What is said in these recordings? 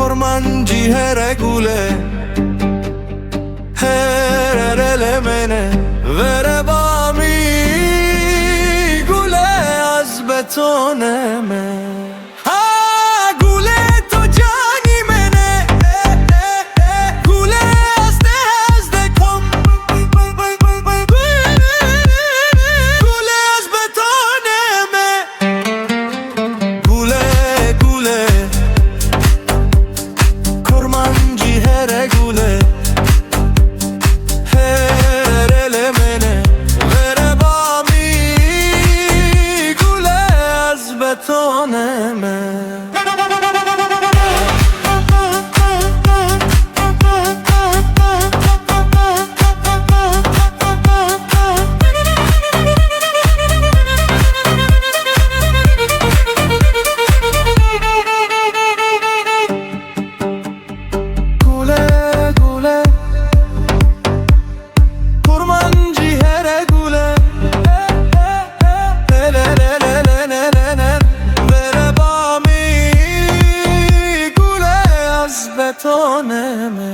Kormancı here gule Herele mene Vere bami Gule az betone me Betoneme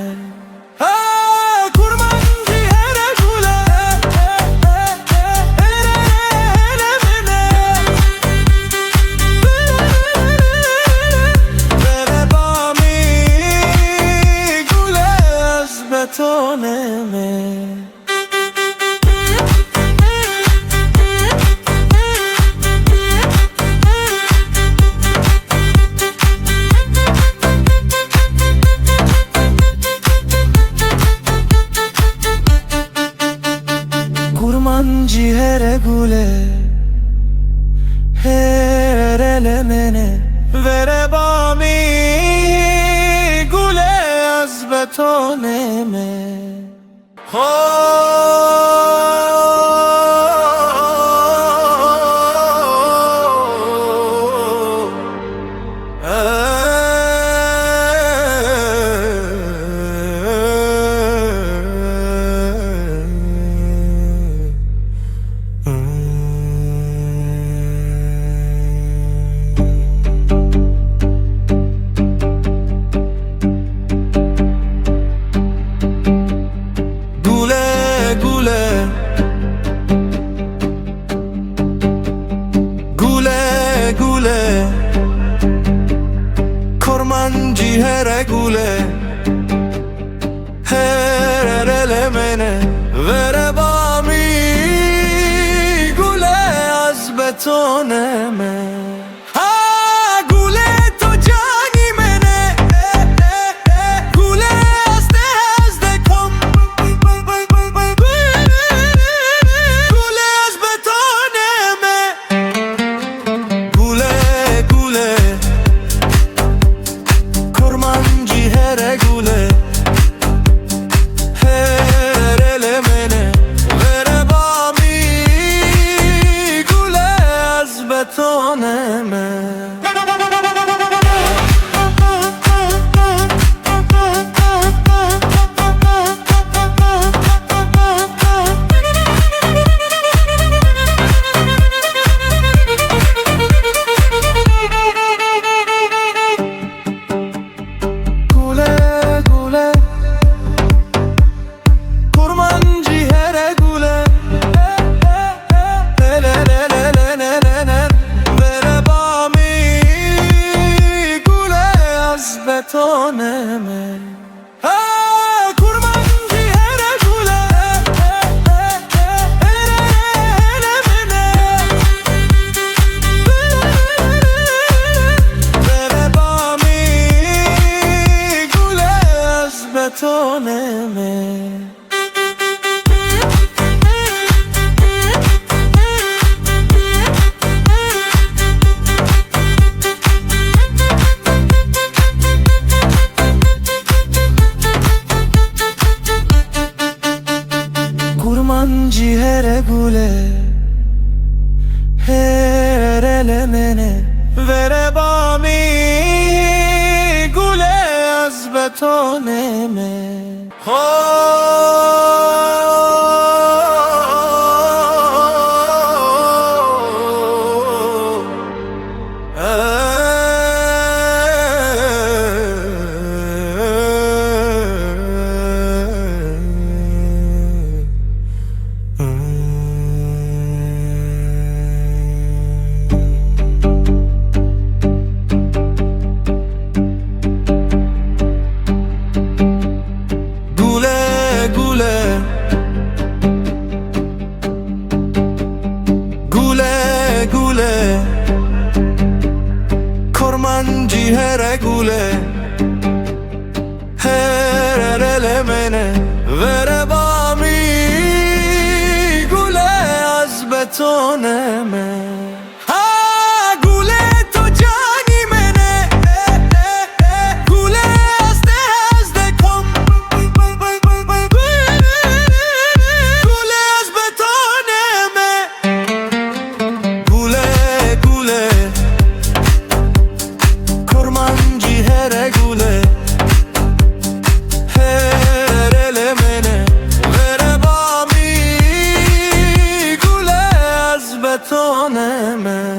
kurmancı here gule hele mene vere bami gule az betoneme Kurmancı here gule herele mene vere bami gule az betoneme Kormancı here gule herele mene vere bami gule az betoneme betoneme kurmancı here gule hele mene vere bami gule az betoneme Kurmancı here gule Herele mene Vere bami Gule az betoneme Kurmancı here gule Herele mene Vere bami Gule az betoneme betoneme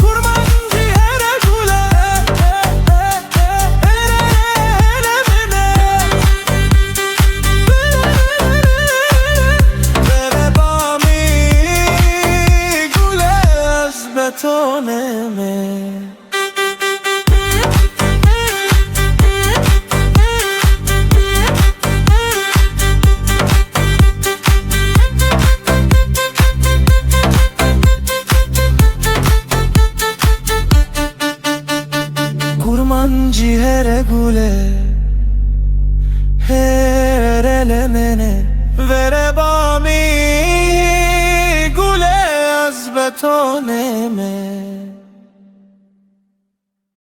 kurmancı here gule hele mene vere bami gule az betoneme Kurmancı here gule Herele mene Vere bami Gule az betoneme